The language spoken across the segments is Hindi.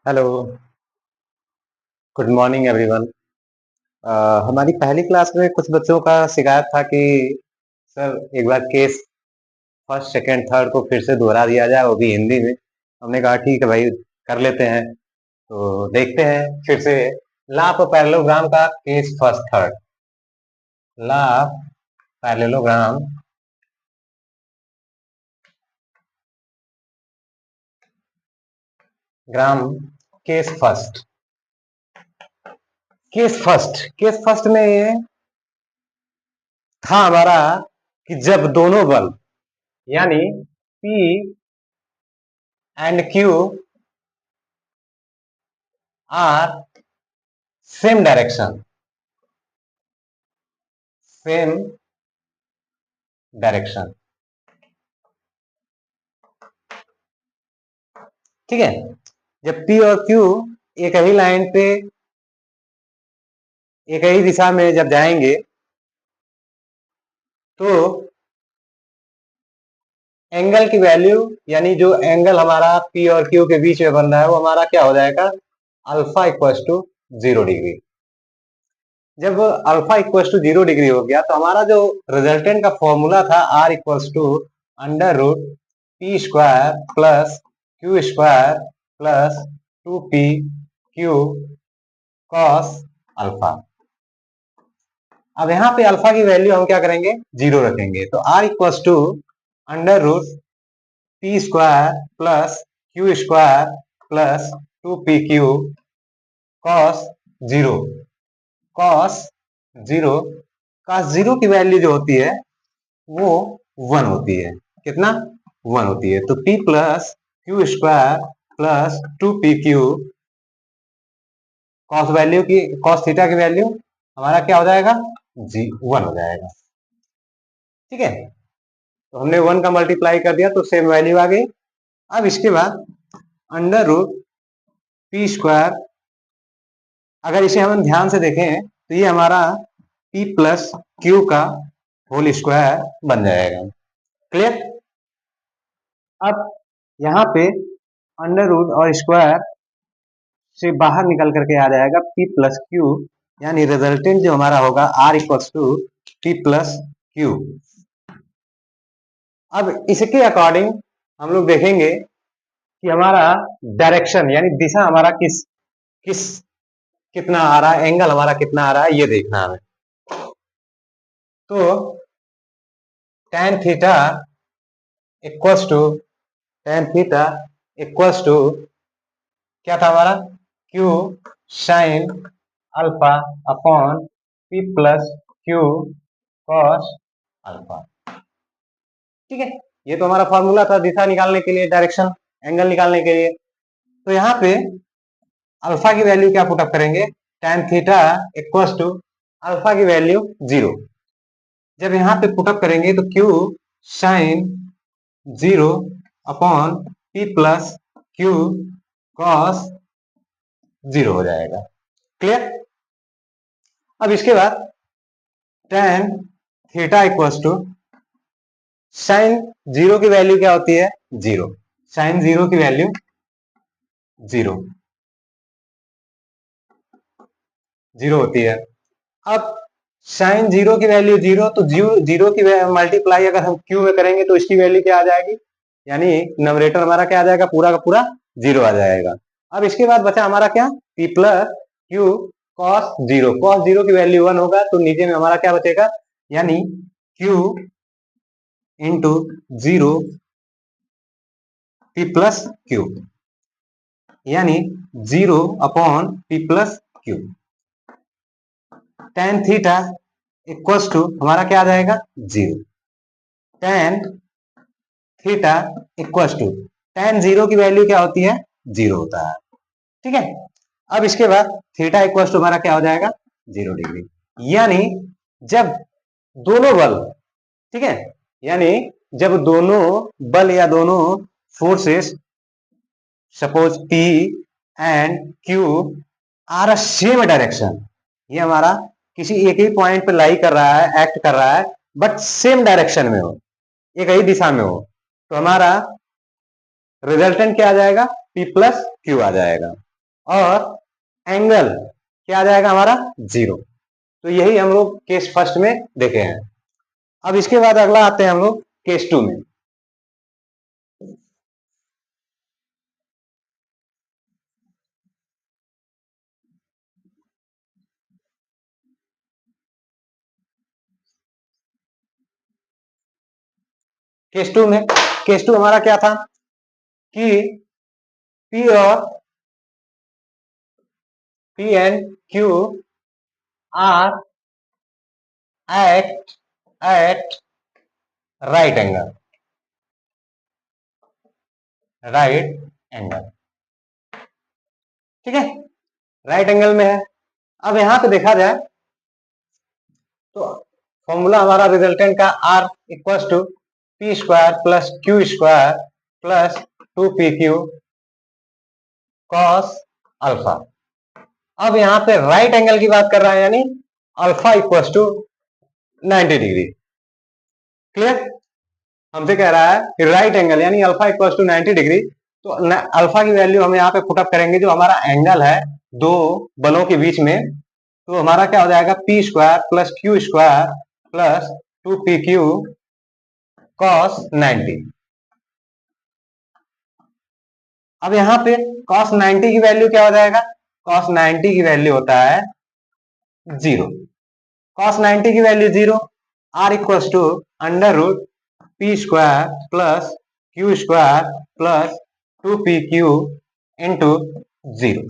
Hello, good morning everyone. हमारी पहली क्लास में कुछ बच्चों का शिकायत था कि सर एक बार केस फर्स्ट सेकंड थर्ड को फिर से दोहरा दिया जाए, वो भी हिंदी में। हमने कहा ठीक है भाई, कर लेते हैं। तो देखते हैं फिर से। ला पैरेललोग्राम का case first third. Law parallelogram gram case first. Case first में था हमारा कि जब दोनों बल यानी P and Q are same direction ठीक है। जब P और Q एक ही लाइन पे एक ही दिशा में जब जाएंगे तो एंगल की वैल्यू यानी जो एंगल हमारा P और Q के बीच में बन रहा है वो हमारा क्या हो जाएगा, अल्फा इक्वल टू 0 डिग्री। जब अल्फा इक्वल टू 0 डिग्री हो गया तो हमारा जो रिजल्टेंट का फॉर्मूला था R equal to under root P square plus Q square plus 2p/q cos alpha. अब यहाँ पे अल्फा की वैल्यू हम क्या करेंगे, 0 रखेंगे। तो R equal to under root P square plus Q square plus 2p/q cos 0 cos 0 cos 0 की वैल्यू जो होती है वो 1 होती है। कितना, 1 होती है। तो p plus Q square plus 2p/q cos value की कॉस थीटा की वैल्यू हमारा क्या हो जाएगा, 1 हो जाएगा। ठीक है, तो हमने 1 का मल्टीप्लाई कर दिया तो सेम वैल्यू आ गई। अब इसके बाद अंडर रूट पी स्क्वायर, अगर इसे हम ध्यान से देखें तो ये हमारा p प्लस क्यू का होल स्क्वायर बन जाएगा। क्लियर। अब यहाँ पे अंडर रूट और स्क्वायर से बाहर निकल करके आ जाएगा p प्लस क्यू, यानी रिजल्टेंट जो हमारा होगा R equal to p plus Q. अब इसके अकॉर्डिंग हम लोग देखेंगे कि हमारा डायरेक्शन यानी दिशा हमारा किस किस कितना आ रहा है, एंगल हमारा कितना आ रहा है, ये देखना है। तो tan थीटा इक्वल्स टू क्या था हमारा, Q sign alpha upon P plus Q cos alpha. ठीक है, ये तो हमारा फॉर्मूला था दिशा निकालने के लिए, डायरेक्शन एंगल निकालने के लिए। तो यहाँ पे अल्फा की वैल्यू क्या पुटअप करेंगे, tan theta equals to alpha की वैल्यू 0। जब यहाँ पे पुटअप करेंगे तो Q sine 0 upon P plus Q cos 0 हो जाएगा। क्लियर। अब इसके बाद tan theta equals to sine 0 की वैल्यू क्या होती है, 0। साइन 0 की वैल्यू 0 होती है। अब साइन 0 की वैल्यू 0, तो 0 की मल्टीप्लाई अगर हम क्यू में करेंगे तो इसकी वैल्यू क्या आ जाएगी, यानी नंबरेटर हमारा क्या आ जाएगा, पूरा का पूरा 0 आ जाएगा। अब इसके बाद बचा हमारा क्या, p प्लस क्यू कॉस 0 की वैल्यू 1 होगा, तो नीचे में हमारा क्या बचेगा, यानी q into 0 p plus Q, यानी 0 upon p plus Q. tan theta equals to हमारा क्या आ जाएगा, 0। tan theta equals to tan 0 की वैल्यू क्या होती है, 0 होता है। ठीक है, अब इसके बाद थीटा इक्वल्स टू हमारा क्या हो जाएगा, 0 डिग्री। यानी जब दोनों बल, ठीक है, यानी जब दोनों बल या दोनों forces suppose P and Q are same direction, ये हमारा किसी एक ही पॉइंट पे लाई कर रहा है, एक्ट कर रहा है, बट सेम डायरेक्शन में हो, एक ही दिशा में हो, तो हमारा रिजल्टेंट क्या आ जाएगा, P प्लस क्यू आ जाएगा। और एंगल क्या आ जाएगा हमारा 0। तो यही हम लोग केस फर्स्ट में देखे हैं। अब इसके बाद अगला आते हैं हम लोग केस टू में। केस टू हमारा क्या था कि पी और P and Q are at right angle, ठीक है, राइट एंगल में है। अब यहां पे देखा जाए तो फॉर्मूला हमारा रिजल्टेंट का R equal to P square plus Q square plus 2pq cos alpha. अब यहां पे राइट एंगल की बात कर रहा है, यानी alpha equal to 90 degree. Clear? हमसे कह रहा है कि राइट एंगल यानी अल्फा इक्वल टू 90 डिग्री। तो अल्फा की वैल्यू हम यहाँ पे पुटअप करेंगे, जो हमारा एंगल है दो बलों के बीच में, तो हमारा क्या हो जाएगा P square plus Q square plus 2pq cos 90। अब यहाँ पे cos 90 की वैल्यू क्या हो जाएगा? cos 90 की वैल्यू होता है 0। cos 90 की value 0, R equal to under root P square plus Q square plus 2pq into 0।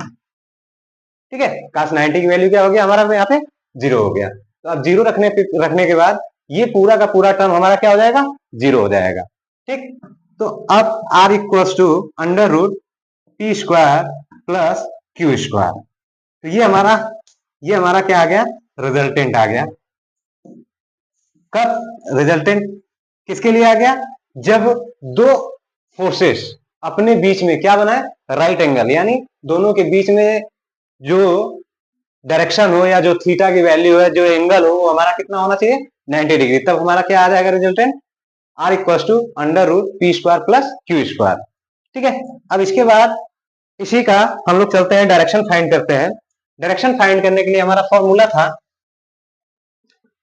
ठीक है, cos 90 की वैल्यू क्या हो गया हमारा यहाँ पे 0 हो गया। तो अब 0 रखने के बाद ये पूरा का पूरा टर्म हमारा क्या हो जाएगा 0 हो जाएगा। ठीक, तो अब r equal to under root P square plus Q square. तो ये हमारा क्या आ गया रिजल्टेंट आ गया। कब रिजल्टेंट किसके लिए आ गया? जब दो फोर्सेस अपने बीच में क्या बनाए राइट एंगल, यानी दोनों के बीच में जो डायरेक्शन हो या जो थीटा की वैल्यू है, जो एंगल हो, वो हमारा कितना होना चाहिए 90 डिग्री। तब हमारा क्या आ जाएगा resultant R equal to under root P square plus Q square. ठीक है, अब इसके बाद इसी का हम लोग चलते हैं डायरेक्शन फाइंड करते हैं। डायरेक्शन फाइंड करने के लिए हमारा फॉर्मूला था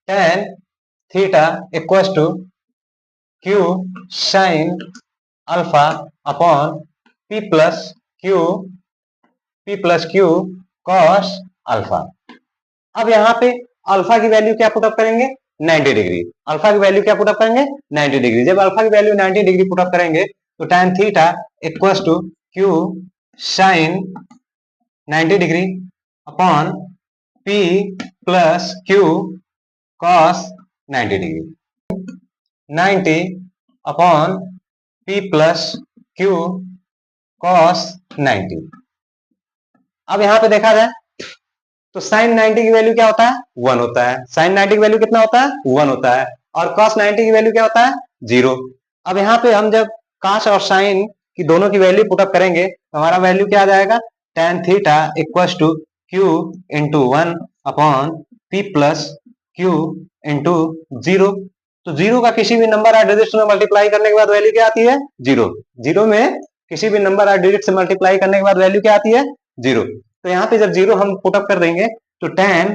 tan theta equal to Q sine alpha upon P plus Q cos alpha. अब यहाँ पे अल्फा की वैल्यू क्या पुटअप करेंगे 90 डिग्री। अल्फा की वैल्यू क्या पुटअप करेंगे 90 डिग्री। जब अल्फा की वैल्यू 90 डिग्री पुटअप करेंगे तो tan theta equal to Q sine 90 degree upon P plus Q cos 90 degree, 90 upon P plus Q cos 90। अब यहां पे देखा जाए तो साइन 90 की वैल्यू क्या होता है 1 होता है। साइन 90 की वैल्यू कितना होता है 1 होता है। और cos 90 की वैल्यू क्या होता है 0। अब यहाँ पे हम जब cos और साइन की दोनों की वैल्यू पुटअप करेंगे तो हमारा वैल्यू क्या आ जाएगा tan theta equal to Q into 1 upon P plus Q into 0। तो 0 का किसी भी नंबर और डिजिट में मल्टीप्लाई करने के बाद वैल्यू क्या आती है 0। 0 में किसी भी नंबर और डिजिट से मल्टीप्लाई करने के बाद वैल्यू क्या आती है 0। तो यहाँ पे जब 0 हम पुटअप कर देंगे तो tan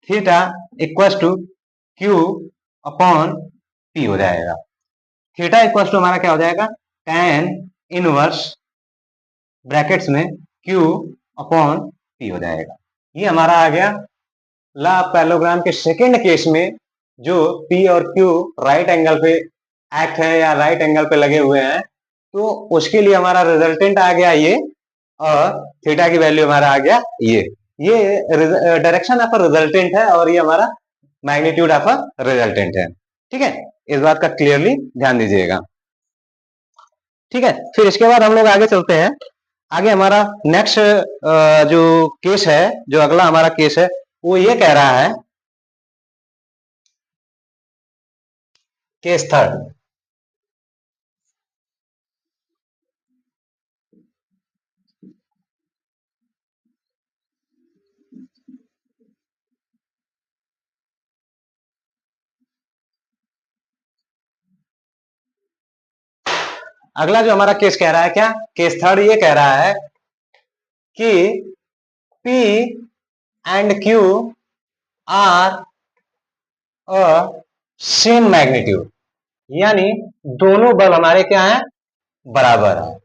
theta equal to Q upon P हो जाएगा। थीटा इक्वल टू हमारा क्या हो जाएगा tan इनवर्स ब्रैकेट्स में क्यू अपॉन पी हो जाएगा। ये हमारा आ गया ला पैरेललोग्राम के सेकेंड केस में, जो पी और क्यू राइट एंगल पे एक्ट है या राइट एंगल पे लगे हुए हैं, तो उसके लिए हमारा रिजल्टेंट आ गया ये, और थीटा की वैल्यू हमारा आ गया ये डायरेक्शन ऑफ रिजल्टेंट है और ये हमारा मैग्नीट्यूड ऑफ रिजल्टेंट है। ठीक है, इस बात का क्लियरली ध्यान दीजिएगा। ठीक है, फिर इसके बाद हम लोग आगे चलते हैं। आगे हमारा नेक्स्ट जो केस है, जो अगला हमारा केस है, वो ये कह रहा है केस थर्ड। अगला जो हमारा केस कह रहा है क्या केस थर्ड ये कह रहा है कि P and Q are a same magnitude, यानी दोनों बल हमारे क्या है, बराबर है।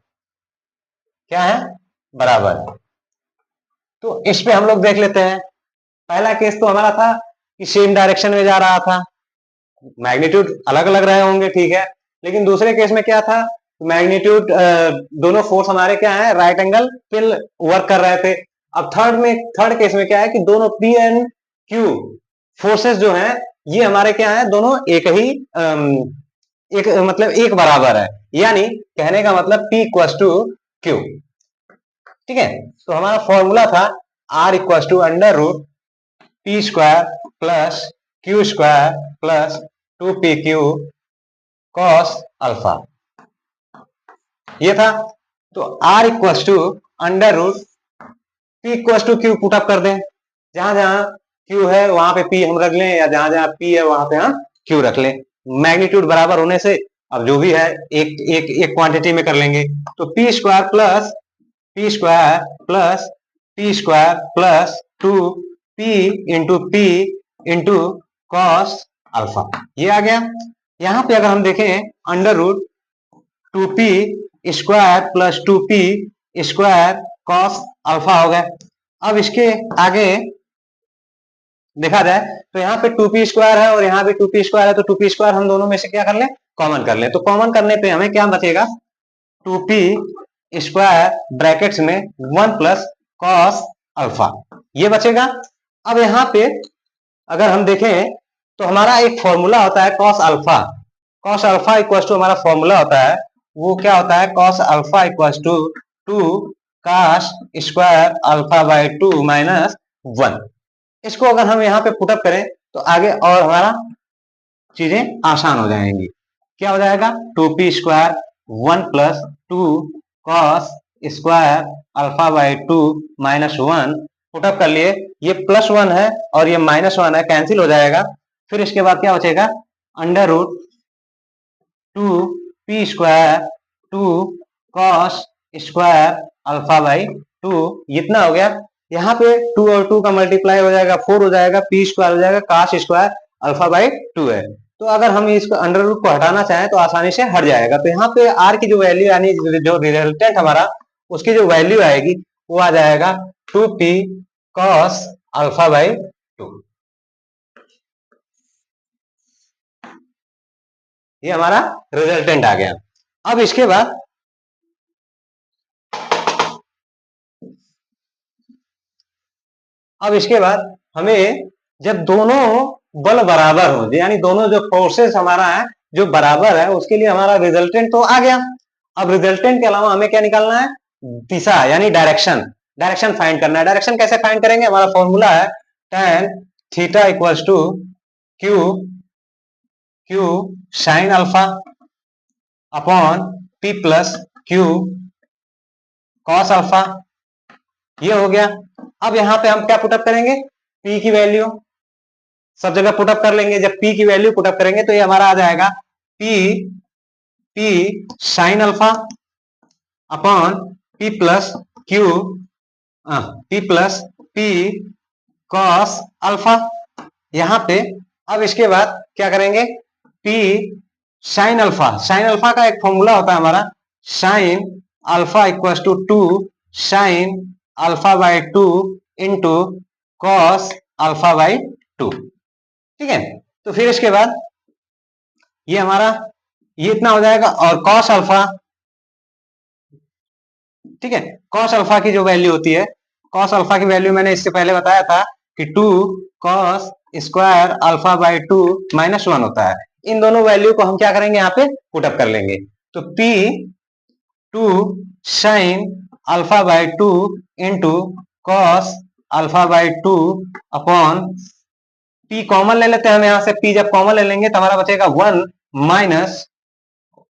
क्या है, बराबर है। तो इस पे हम लोग देख लेते हैं। पहला केस तो हमारा था कि सेम डायरेक्शन में जा रहा था, मैग्नीट्यूड अलग अलग रहे होंगे, ठीक है। लेकिन दूसरे केस में क्या था, मैग्नीट्यूड दोनों फोर्स हमारे क्या है, राइट एंगल पे वर्क कर रहे थे। अब थर्ड केस में क्या है कि दोनों P एंड Q फोर्सेस जो हैं ये हमारे क्या है, दोनों एक ही एक मतलब एक बराबर है, यानी कहने का मतलब P इक्वल टू Q। ठीक है, तो हमारा फॉर्मूला था R equal to under root P square plus Q square plus 2PQ cos alpha, ये था। तो R equal to under root P equal to Q put up कर दें, जहां जहां Q है वहां पे P हम रख लें, या जहां जहां P है वहां पे हम Q रख लें। मैग्नीट्यूड बराबर होने से अब जो भी है एक एक एक क्वांटिटी में कर लेंगे। तो P square plus P square plus P square plus 2P into P into cos alpha, ये आ गया। यहां पे अगर हम देखें under root 2P square plus 2P square cos alpha हो गया। अब इसके आगे देखा जाए तो यहाँ पे 2P स्क्वायर है और यहाँ पे 2P स्क्वायर है, तो 2P स्क्वायर हम दोनों में से क्या कर लें, कॉमन कर लें। तो कॉमन करने पे हमें क्या बचेगा, 2P स्क्वायर ब्रैकेट्स में 1 प्लस कॉस अल्फा, ये बचेगा। अब यहाँ पे अगर हम देखें तो हमारा एक फॉर्मूला होता है cos alpha. Cos alpha equal to हमारा फॉर्मूला होता है, वो क्या होता है, cos alpha equal to 2 cos square alpha by 2 minus 1। इसको अगर हम यहाँ पे पुटअप करें तो आगे और हमारा चीजें आसान हो जाएंगी। क्या हो जाएगा, 2P square 1 plus 2 cos square alpha by 2 minus 1 put up कर लिए। ये +1 है और ये -1 है, कैंसिल हो जाएगा। फिर इसके बाद क्या बचेगा, under root 2P square 2 cos square alpha by 2, इतना हो गया। यहाँ पे 2 और 2 का मल्टीप्लाई हो जाएगा 4 हो जाएगा, P स्क्वायर हो जाएगा, कॉस स्क्वायर अल्फा बाई 2 है। तो अगर हम इसको अंडर रूट को हटाना चाहें तो आसानी से हट जाएगा। तो यहाँ पे R की जो वैल्यू यानी जो रिजल्टेंट हमारा उसकी जो वैल्यू आएगी वो आ जाएगा 2P कॉस अल्फा बाई 2, ये हमारा रिजल्टेंट आ गया। अब इसके बाद हमें जब दोनों बल बराबर हो, यानी दोनों जो फोर्सेस हमारा है जो बराबर है, उसके लिए हमारा रिजल्टेंट तो आ गया। अब रिजल्टेंट के अलावा हमें क्या निकालना है, दिशा यानी डायरेक्शन फाइंड करना है। डायरेक्शन कैसे फाइंड करेंगे, हमारा फॉर्मूला है tan theta equals to Q sine alpha upon P plus Q cos alpha, ये हो गया। अब यहाँ पे हम क्या पुटअप करेंगे, P की वैल्यू सब जगह पुटअप कर लेंगे। जब P की वैल्यू पुटअप करेंगे तो ये हमारा आ जाएगा P sign alpha upon P plus P cos alpha, यहाँ पे। अब इसके बाद क्या करेंगे, P साइन अल्फा का एक फॉर्मूला होता है हमारा, sine alpha equal to 2 sine alpha by 2 into cos alpha by 2, ठीक है। तो फिर इसके बाद ये हमारा ये इतना हो जाएगा, और कॉस अल्फा, ठीक है, कॉस अल्फा की जो वैल्यू होती है, कॉस अल्फा की वैल्यू मैंने इससे पहले बताया था कि 2 cos square alpha by 2 minus 1 होता है। इन दोनों वैल्यू को हम क्या करेंगे, यहाँ पे पुटअप कर लेंगे। तो P 2 sine alpha by 2 into cos alpha by 2 upon P common ले लेते हैं हम यहाँ से। P जब कॉमन ले लेंगे तो हमारा बचेगा 1 minus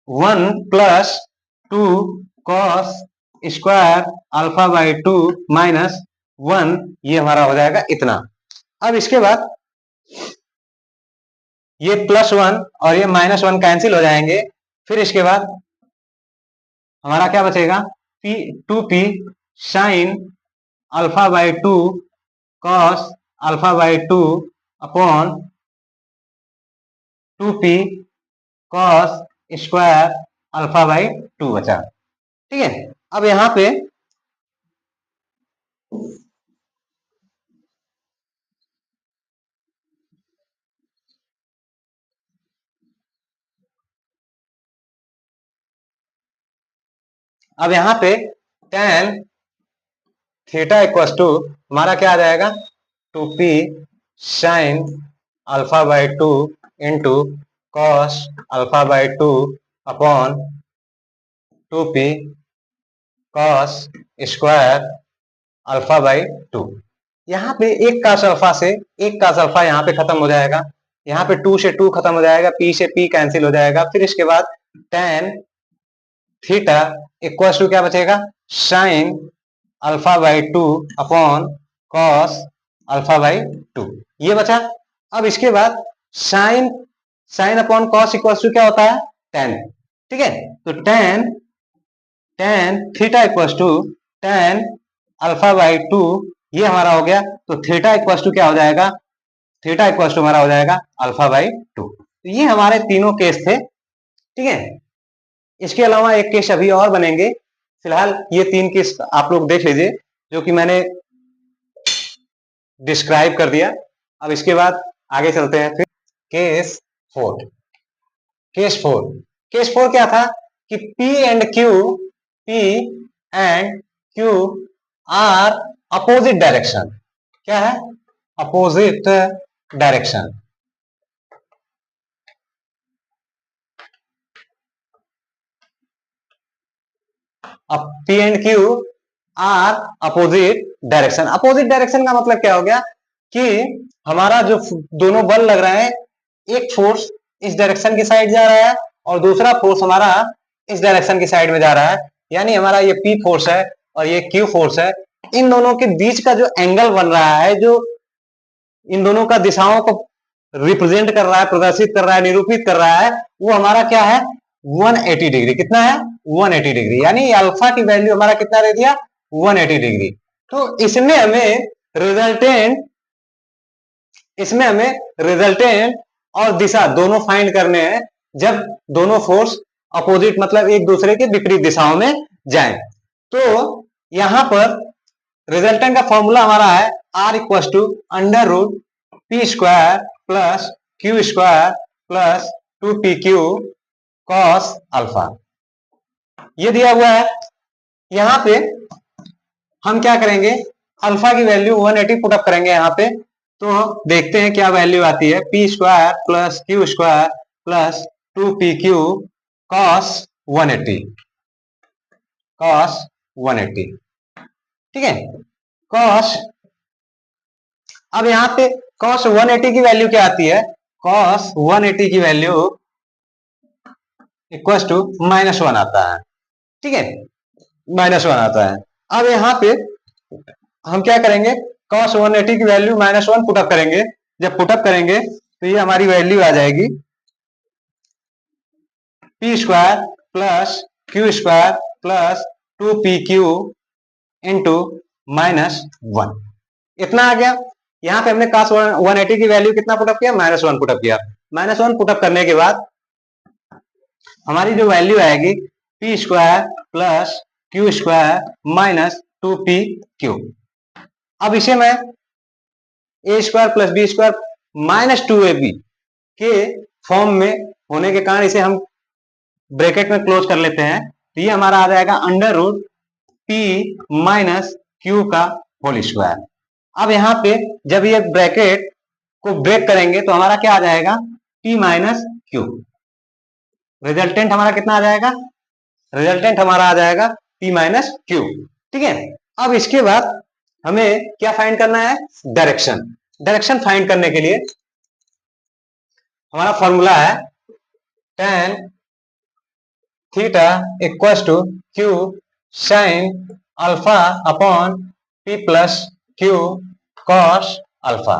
1 plus 2 cos square alpha by 2 minus 1, ये हमारा हो जाएगा इतना। अब इसके बाद ये +1 और ये -1 कैंसिल हो जाएंगे। फिर इसके बाद हमारा क्या बचेगा, 2P sign alpha by to cos alpha by two upon 2p cos square alpha by to बचा। ठीक है, अब यहां पे tan थीटा इक्वस टू हमारा क्या आ जाएगा 2p sign alpha by two into cos alpha by two upon 2p cos square alpha by to. यहाँ पे एक कास अल्फा से एक कास अल्फा यहाँ पे खत्म हो जाएगा, यहाँ पे 2 से 2 खत्म हो जाएगा, p से p कैंसिल हो जाएगा। फिर इसके बाद tan थीटा इक्वल टू क्या बचेगा sine alpha by two upon cos alpha by two, ये बचा। अब इसके बाद sine sine upon cos equal to क्या होता है tan। ठीक है, तो tan theta equal to tan alpha by two, ये हमारा हो गया। तो थीटा इक्वल टू क्या हो जाएगा, थीटा इक्वल टू हमारा हो जाएगा अल्फा बाई टू। तो ये हमारे तीनों केस थे। ठीक है, इसके अलावा एक केस अभी और बनेंगे, फिलहाल ये 3 केस आप लोग देख लीजिए जो कि मैंने डिस्क्राइब कर दिया। अब इसके बाद आगे चलते हैं फिर केस 4। केस 4 क्या था कि P and Q are opposite direction. क्या है, अपोजिट डायरेक्शन। अब P and Q are opposite direction. Opposite direction का मतलब क्या हो गया कि हमारा जो दोनों बल लग रहे हैं, एक फोर्स इस डायरेक्शन की साइड जा रहा है और दूसरा फोर्स हमारा इस डायरेक्शन की साइड में जा रहा है। यानी हमारा ये P फोर्स है और ये Q फोर्स है। इन दोनों के बीच का जो एंगल बन रहा है, जो इन दोनों का दिशाओं को रिप्रेजेंट कर रहा है, प्रदर्शित कर रहा है, निरूपित कर रहा है, वो हमारा क्या है 180 डिग्री। कितना है 180 डिग्री। यानी अल्फा की वैल्यू हमारा कितना दे दिया 180 डिग्री। तो इसमें हमें रिजल्टेंट और दिशा दोनों फाइंड करने हैं जब दोनों फोर्स अपोजिट मतलब एक दूसरे के विपरीत दिशाओं में जाएं। तो यहां पर रिजल्टेंट का फॉर्मूला हमारा है R equal to under root P square plus Q square plus 2pq cos alpha, ये दिया हुआ है। यहां पे हम क्या करेंगे, अल्फा की वैल्यू 180 पुट अप करेंगे यहाँ पे। तो देखते हैं क्या वैल्यू आती है, P square plus Q square plus 2pq cos 180 cos 180। ठीक है, कॉस, अब यहाँ पे कॉस 180 की वैल्यू क्या आती है, कॉस 180 की वैल्यू इक्वल टू -1 आता है। ठीक है, -1 आता है। अब यहाँ पे हम क्या करेंगे, cos 180 की वैल्यू -1 पुटअप करेंगे। जब पुटअप करेंगे तो ये हमारी वैल्यू आ जाएगी P square plus Q square plus 2pq into -1, इतना आ गया। यहाँ पे हमने cos 180 की वैल्यू कितना पुटअप किया, -1 पुटअप किया। -1 पुटअप करने के बाद हमारी जो वैल्यू आएगी P square plus Q square minus 2pq। अब इसे मैं A square plus B square minus 2ab के फॉर्म में होने के कारण इसे हम ब्रैकेट में क्लोज कर लेते हैं। तो ये हमारा आ जाएगा under root P minus Q का होल स्क्वायर। अब यहाँ पे जब ये ब्रैकेट को ब्रेक करेंगे तो हमारा क्या आ जाएगा पी माइनस क्यू। रिजल्टेंट हमारा कितना आ जाएगा, रिजल्टेंट हमारा आ जाएगा पी माइनस क्यू। ठीक है, अब इसके बाद हमें क्या फाइंड करना है, डायरेक्शन। डायरेक्शन फाइंड करने के लिए हमारा फॉर्मूला है tan theta equal to Q sine alpha upon P plus Q cos alpha.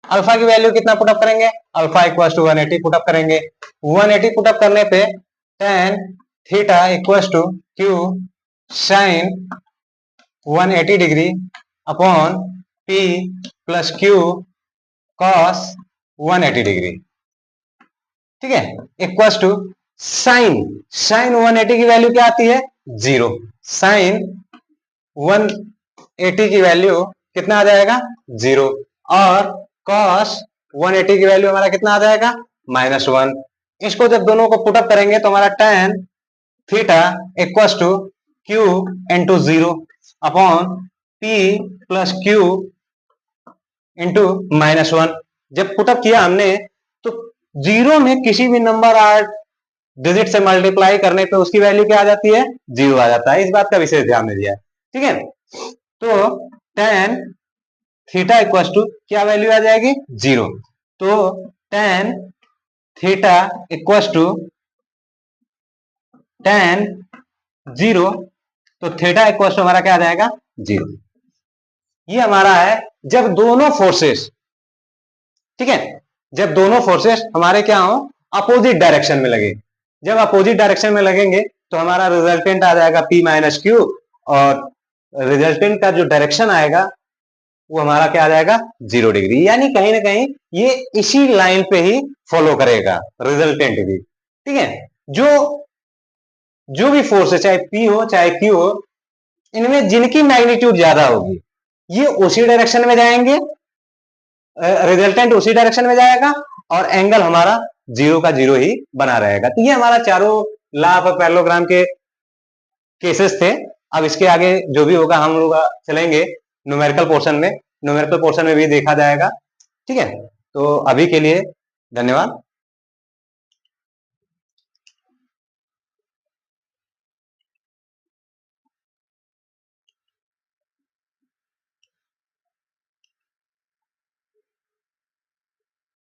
Alpha की वैल्यू कितना पुटअप करेंगे, अल्फा इक्वल टू 180 पुटअप करेंगे। 180 पुटअप करने पे tan theta equal to Q sine 180 degree upon P plus Q cos 180 degree, ठीक है, इक्वल्स टू साइन 180 की वैल्यू क्या आती है? 0। साइन 180 की वैल्यू कितना आ जाएगा? 0। और cos 180 की वैल्यू हमारा कितना आ जाएगा? -1। इसको जब दोनों को पुटअप करेंगे तो हमारा tan theta equals to Q into 0 upon P plus Q into -1। जब पुटअप किया हमने तो 0 में किसी भी नंबर 8 डिजिट से मल्टीप्लाई करने पे उसकी वैल्यू क्या आ जाती है? 0 आ जाता है। इस बात का विशेष ध्यान में दिया है, ठीक है। तो tan थीटा इक्वल्स टू क्या वैल्यू आ जाएगी? 0। तो tan theta equals to tan 0, तो थीटा इक्वल्स टू हमारा क्या आ जाएगा? 0। ये हमारा है जब दोनों फोर्सेस, ठीक है, जब दोनों फोर्सेस हमारे क्या हो? अपोजिट डायरेक्शन में लगे। जब अपोजिट डायरेक्शन में लगेंगे तो हमारा रिजल्टेंट आ जाएगा P माइनस Q, और रिजल्टेंट का जो डायरेक्शन आएगा वो हमारा क्या आ जाएगा? 0 डिग्री। यानी कहीं ना कहीं ये इसी लाइन पे ही फॉलो करेगा रिजल्टेंट भी, ठीक है। जो भी फोर्स है, चाहे P हो चाहे Q हो, इनमें जिनकी मैग्नीट्यूड ज्यादा होगी ये उसी डायरेक्शन में जाएंगे, रिजल्टेंट उसी डायरेक्शन में जाएगा, और एंगल हमारा 0 का 0 ही बना रहेगा। तो ये हमारा चारों लॉ ऑफ पैरेललोग्राम के केसेस थे। अब इसके आगे जो भी होगा हम लोग चलेंगे न्यूमेरिकल पोर्शन में, न्यूमेरिकल पोर्शन में भी देखा जाएगा, ठीक है। तो अभी के लिए धन्यवाद।